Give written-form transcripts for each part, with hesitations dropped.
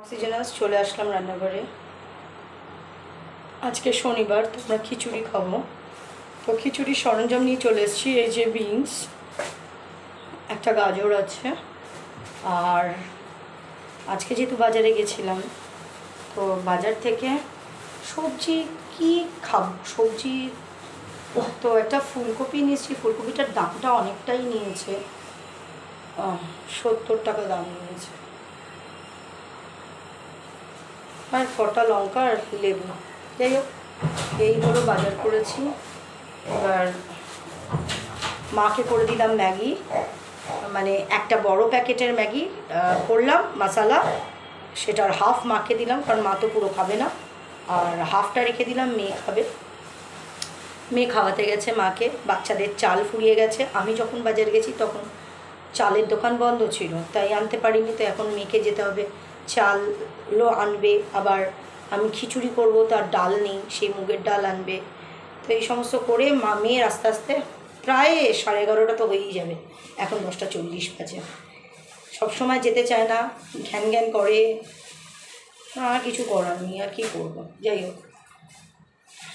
অক্সিজেনাস চলে আসলাম রান্নাঘরে। আজকে শনিবার, তোমরা খিচুড়ি খাবো, তো খিচুড়ির সরঞ্জাম নিয়ে চলে এসেছি। এই যে বিনস, একটা গাজর আছে, আর আজকে যেহেতু বাজারে গেছিলাম তো বাজার থেকে সবজি কি খাবো, সবজি তো একটা ফুলকপি নিয়েছি। ফুলকপিটার দামটা অনেকটাই নিয়েছে, 70 টাকা দাম নিয়েছে। আর কটা লঙ্কা আর লেবু, যাই হোক এই হলো বাজার করেছি। এবার মাকে করে দিলাম ম্যাগি, মানে একটা বড় প্যাকেটের ম্যাগি করলাম মশলা, সেটার হাফ মাকে দিলাম, কারণ মা তো পুরো খাবে না, আর হাফটা রেখে দিলাম মেয়ে খাবে। মেয়ে খাওয়াতে গেছে মাকে, বাচ্চাদের চাল ফুরিয়ে গেছে। আমি যখন বাজার গেছি তখন চালের দোকান বন্ধ ছিল, তাই আনতে পারিনি। তো এখন মেয়েকে যেতে হবে, চালও আনবে, আবার আমি খিচুড়ি করব, তার ডাল নেই, সেই মুগের ডাল আনবে। তো এই সমস্ত করে মেয়ের আস্তে আস্তে প্রায় 11:30 তো হয়েই যাবে, এখন 10:40 বাজে। সবসময় যেতে চায় না, ঘ্যান ঘ্যান করে, আর কিছু করার নেই, আর কী করবো। যাই হোক,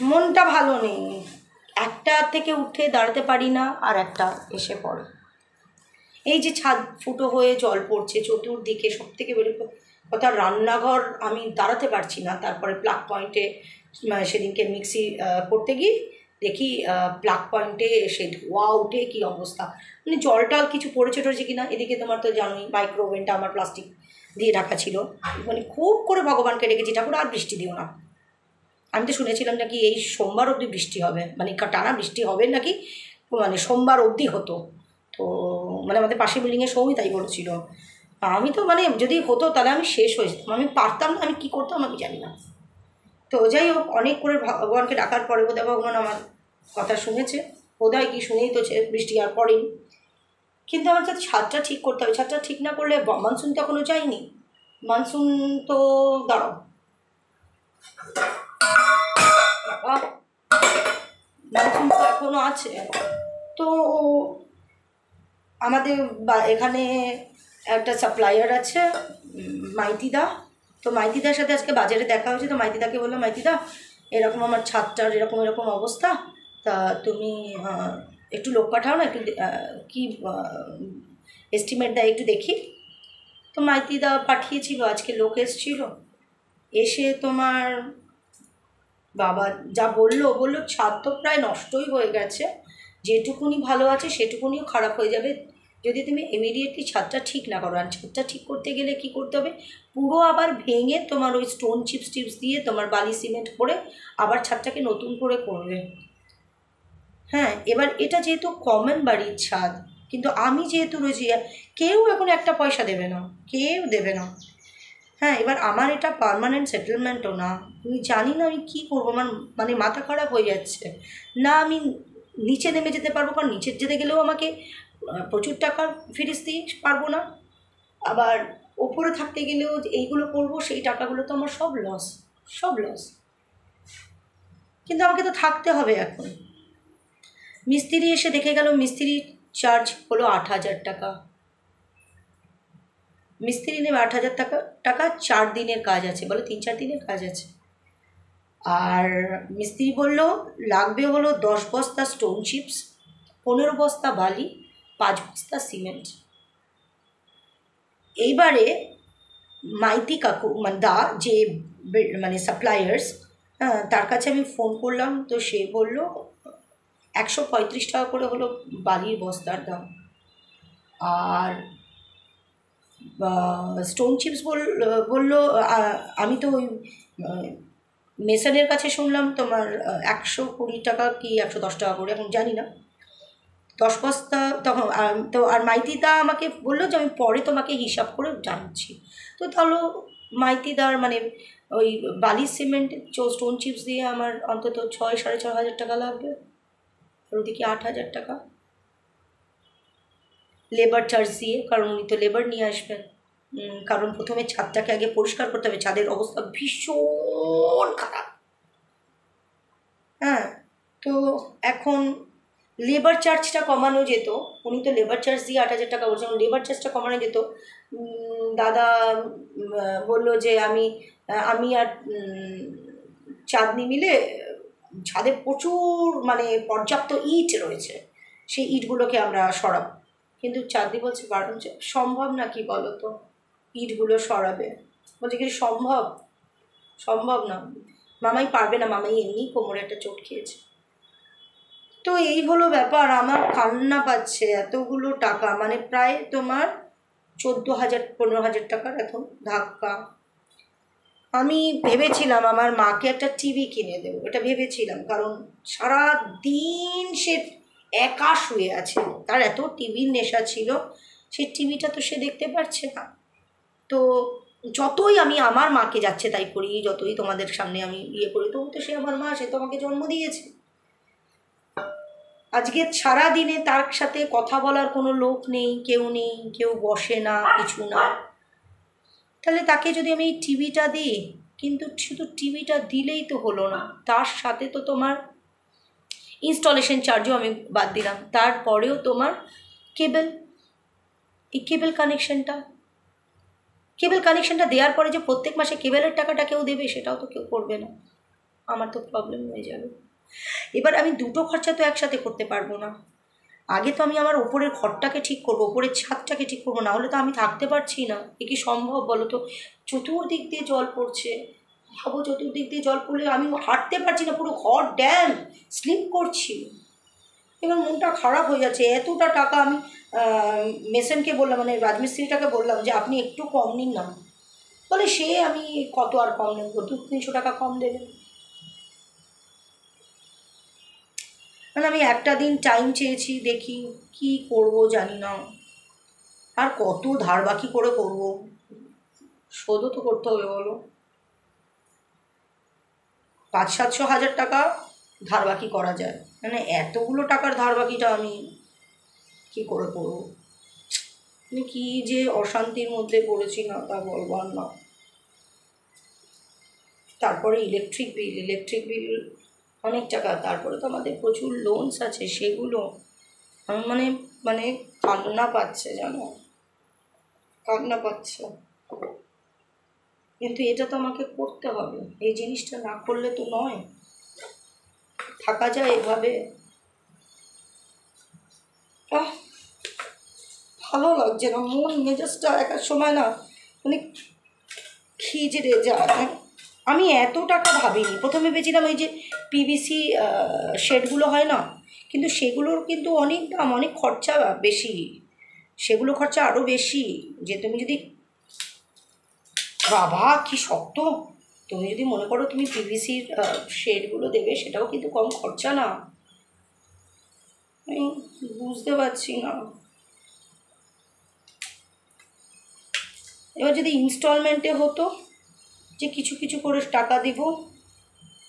মনটা ভালো নেই, একটা থেকে উঠে দাঁড়াতে পারি না, আর একটা এসে পড়ে। এই যে ছাদ ফুটো হয়ে জল পড়ছে চতুর্দিকে, সব থেকে বেরো কথা, রান্নাঘর আমি দাঁড়াতে পারছি না। তারপরে প্লাগ পয়েন্টে সেদিনকে মিক্সি করতে গিয়ে দেখি প্লাগ পয়েন্টে সে ধোয়া উঠে কী অবস্থা, মানে জলটা কিছু পড়েছে টড়েছে কিনা। এদিকে তোমার তো জানোই মাইক্রো ওভেনটা আমার প্লাস্টিক দিয়ে ঢাকা ছিল, মানে খুব করে ভগবানকে রেখেছি, ঠাকুর আর বৃষ্টি দিও না। আমি তো শুনেছিলাম নাকি এই সোমবার অবধি বৃষ্টি হবে, মানে টানা বৃষ্টি হবে নাকি, মানে সোমবার অবধি হতো। তো মানে আমাদের পাশের বিল্ডিংয়ের সৌমি তাই বলেছিল। আমি তো মানে যদি হতো তাহলে আমি শেষ হয়ে যেতাম, আমি পারতাম না, আমি কী করতাম আমি জানি না। তো যাই হোক, অনেক করে ভগবানকে ডাকার পরে বোধহয় ভগবান আমার কথা শুনেছে, বোধহয় কি শুনেই তো বৃষ্টি আর পড়েনি। কিন্তু আমার যাতে ছাদটা ঠিক করতে হবে, ছাদটা ঠিক না করলে মানসুন তো এখনও যায়নি। মানসুন তো দাঁড়াও, মানসুন তো এখনও আছে। তো আমাদের এখানে একটা সাপ্লায়ার আছে মাইতিদা, তো মাইতিদার সাথে আজকে বাজারে দেখা হয়েছে। তো মাইতিদাকে বললাম, মাইতিদা এরকম আমার ছাদটার এরকম এরকম অবস্থা, তা তুমি একটু লোক পাঠাও না, একটু কি এস্টিমেট দেয় একটু দেখি। তো মাইতিদা পাঠিয়েছিল, আজকে লোক এসেছিল, এসে তোমার বাবা যা বললো ছাদ তো প্রায় নষ্টই হয়ে গেছে, যেটুকুনি ভালো আছে সেটুকুনিও খারাপ হয়ে যাবে যদি তুমি ইমিডিয়েটলি ছাদটা ঠিক না করো। আর ছাদটা ঠিক করতে গেলে কি করতে হবে, পুরো আবার ভেঙে তোমার ওই স্টোন চিপস দিয়ে তোমার বালি সিমেন্ট করে আবার ছাদটাকে নতুন করে করবে। হ্যাঁ, এবার এটা যেহেতু কমন বাড়ির ছাদ, কিন্তু আমি যেহেতু রয়েছি, কেউ এখন একটা পয়সা দেবে না, কেউ দেবে না। হ্যাঁ, এবার আমার এটা পার্মানেন্ট সেটেলমেন্টও না, আমি জানি না আমি কী করবো। আমার মানে মাথা খারাপ হয়ে যাচ্ছে না, আমি নিচে নেমে যেতে পারবো, কারণ নিচে যেতে গেলেও আমাকে প্রচুর টাকা ফিরিস দিয়ে পারবো না, আবার ওপরে থাকতে গেলেও এইগুলো করবো, সেই টাকাগুলো তো আমার সব লস, সব লস। কিন্তু আমাকে তো থাকতে হবে এখন। মিস্ত্রি এসে দেখে গেল, মিস্ত্রির চার্জ হলো 8,000 টাকা। মিস্ত্রি নেবে 8,000 টাকা 4 দিনের কাজ আছে, বলে 3-4 দিনের কাজ আছে। আর মিস্ত্রি বলল লাগবে হলো 10 বস্তা স্টোন চিপস, 15 বস্তা বালি, 5 বস্তা সিমেন্ট। এইবারে মাইতি কাকু মানে দা যে মানে সাপ্লায়ার্স, হ্যাঁ, তার কাছে আমি ফোন করলাম, তো সে বলল 135 টাকা করে হলো বালির বস্তার দাম। আর স্টোন চিপস বললো, আমি তো ওই মেসনের কাছে শুনলাম তোমার 120 টাকা কি 110 টাকা করে, এখন জানি না। 10 বস্তা তখন তো, আর মাইতিদা আমাকে বললো যে আমি পরে তোমাকে হিসাব করে জানাচ্ছি। তো তাহলে মাইতিদার মানে ওই বালি সিমেন্ট স্টোন চিপস দিয়ে আমার অন্তত 6-6.5 টাকা লাগবে, আর ওদিকে 8,000 টাকা লেবার চার্জ দিয়ে, কারণ উনি তো লেবার নিয়ে আসবেন। কারণ প্রথমে ছাদটাকে আগে পরিষ্কার করতে হবে, ছাদের অবস্থা ভীষণ খারাপ। হ্যাঁ, তো এখন লেবার চার্জটা কমানো যেত, উনি তো লেবার চার্জ দিয়ে 8,000 টাকা বলছেন, লেবার চার্জটা কমানো যেত দাদা বললো যে আমি আর চাঁদনি মিলে ছাদে প্রচুর মানে পর্যাপ্ত ইট রয়েছে, সেই ইটগুলোকে আমরা সরাবো। কিন্তু চাঁদনি বলছে বারণ সম্ভব না, কি বলো তো, ইটগুলো সরাবে। বলছে কি সম্ভব? সম্ভব না, মামাই পারবে না, মামাই এমনি কোমরে একটা চোট খেয়েছে। তো এই হলো ব্যাপার, আমার কান্না পাচ্ছে। এতগুলো টাকা মানে প্রায় তোমার 14,000-15,000 টাকার এখন ধাক্কা। আমি ভেবেছিলাম আমার মাকে একটা টিভি কিনে দেবো, এটা ভেবেছিলাম, কারণ সারা দিন সে একা শুয়ে আছে, তার এত টিভির নেশা ছিল, সেই টিভিটা তো সে দেখতে পারছে না। তো যতই আমি আমার মাকে যাচ্ছে তাই করি, যতই তোমাদের সামনে আমি করি, তবু তো সে আমার মা, সে তো আমাকে জন্ম দিয়েছে। আজকে সারা দিনে তার সাথে কথা বলার কোনো লোক নেই, কেউ বসে না, কিছু না। তাহলে তাকে যদি আমি এই টিভিটা দিই, কিন্তু শুধু টিভিটা দিলেই তো হলো না, তার সাথে তো তোমার ইনস্টলেশন চার্জও আমি বাদ দিলাম, তারপরেও তোমার কেবল, এই কেবল কানেকশনটা দেওয়ার পরে যে প্রত্যেক মাসে কেবলের টাকাটা কেউ দেবে, সেটাও তো কেউ করবে না। আমার তো প্রবলেম হয়ে যাবে। এবার আমি দুটো খরচা তো একসাথে করতে পারবো না। আগে তো আমি আমার ওপরের ঘরটাকে ঠিক করবো, ওপরের ছাদটাকে ঠিক করবো, না হলে তো আমি থাকতে পারছি না। এ কি সম্ভব বলো তো? চতুর্দিক দিয়ে জল পড়ছে, ভাবো চতুর্দিক দিয়ে জল পড়লে আমি হাঁটতে পারছি না, পুরো ঘর ড্যাম, স্লিপ করছি। এবার মনটা খারাপ হয়ে যাচ্ছে। এতটা টাকা আমি মেসেনকে বললাম, মানে রাজমিস্ত্রিটাকে বললাম যে আপনি একটু কম নিন না। বলে সে আমি কত আর কম নেব, 200-300 টাকা কম দেবেন। মানে আমি একটা দিন টাইম চেয়েছি, দেখি কি করব জানি না। আর কত ধার বাকি করে করব, শোধও তো করতে হবে বলো। 500-700 টাকা ধার বাকি করা যায়, মানে এতগুলো টাকার ধার বাকিটা আমি কি করে করবো? মানে কি যে অশান্তির মধ্যে পড়েছি না, তা বলবার না। তারপরে ইলেকট্রিক বিল অনেক টাকা, তারপরে তো আমাদের প্রচুর লোনস আছে, সেগুলো আমি মানে কান্না পাচ্ছে, জানো, কান্না পাচ্ছে। কিন্তু এটা তো আমাকে করতে হবে, এই জিনিসটা না করলে তো নয়। থাকা যায় এভাবে? ভালো লাগছে না, মন মেজাজটা এক এক সময় না মানে খিজড়ে যায়। আমি এত টাকা ভাবিনি, প্রথমে ভেবেছিলাম ওই যে পিভিসি শেডগুলো হয় না, কিন্তু সেগুলোর কিন্তু অনেক দাম, অনেক খরচা বেশি, সেগুলো খরচা আরও বেশি। যে তুমি যদি, বাবা কি শক্ত, তুমি যদি মনে করো তুমি পিভিসির শেডগুলো দেবে, সেটাও কিন্তু কম খরচা না। আমি বুঝতে পারছি না। এবার যদি ইনস্টলমেন্টে হতো, যে কিছু কিছু করে টাকা দিব,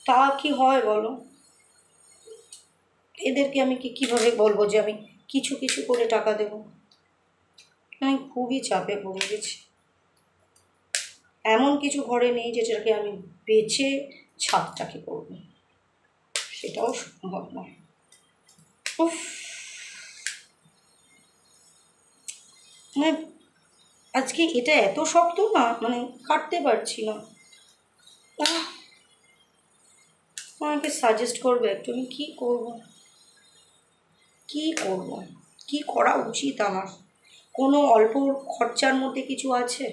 তা কি হয় বলো? এদেরকে আমি কীভাবে বলবো যে আমি কিছু কিছু করে টাকা দেব? আমি খুবই চাপে পড়ে গেছি। এমন কিছু ঘরে নেই যেটাকে আমি বেচে ছাদটাকে করব, সেটাও সম্ভব নয়। উফ, মানে আজকে এটা এত শক্ত না, মানে কাটতে পারছি না। আমাকে সাজেস্ট করবে একটু, আমি কী করব, কী করা উচিত আমার? কোনো অল্প খরচার মধ্যে কিছু আছে?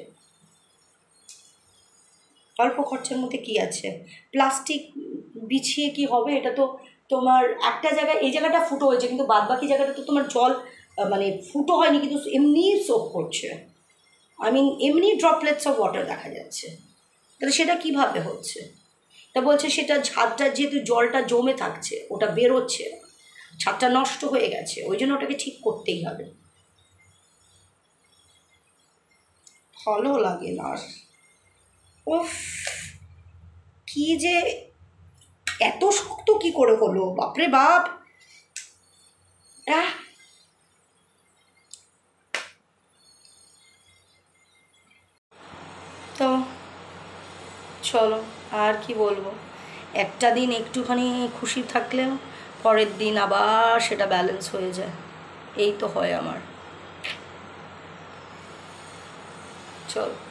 অল্প খরচার মধ্যে কি আছে? প্লাস্টিক বিছিয়ে কি হবে? এটা তো তোমার একটা জায়গায়, এই জায়গাটা ফুটো হয়েছে, কিন্তু বাদবাকি জায়গাটা তো তোমার জল মানে ফুটো হয়নি, কিন্তু এমনি সোক করছে, এমনি ড্রপলেটস অফ ওয়াটার দেখা যাচ্ছে। তাহলে সেটা কিভাবে হচ্ছে? তা বলছে সেটা ছাদটা যেহেতু জলটা জমে থাকছে, ওটা বেরোচ্ছে, ছাদটা নষ্ট হয়ে গেছে, ওই জন্য ওটাকে ঠিক করতেই হবে। ভালো লাগে না। উফ, কি যে এত শক্ত কি করে হলো, বাপরে বাপ। তো চলো, আর কি বলবো, একটা দিন একটুখানি খুশি থাকলেও পরের দিন আবার সেটা ব্যালেন্স হয়ে যায়, এই তো হয় আমার। চলো। চল।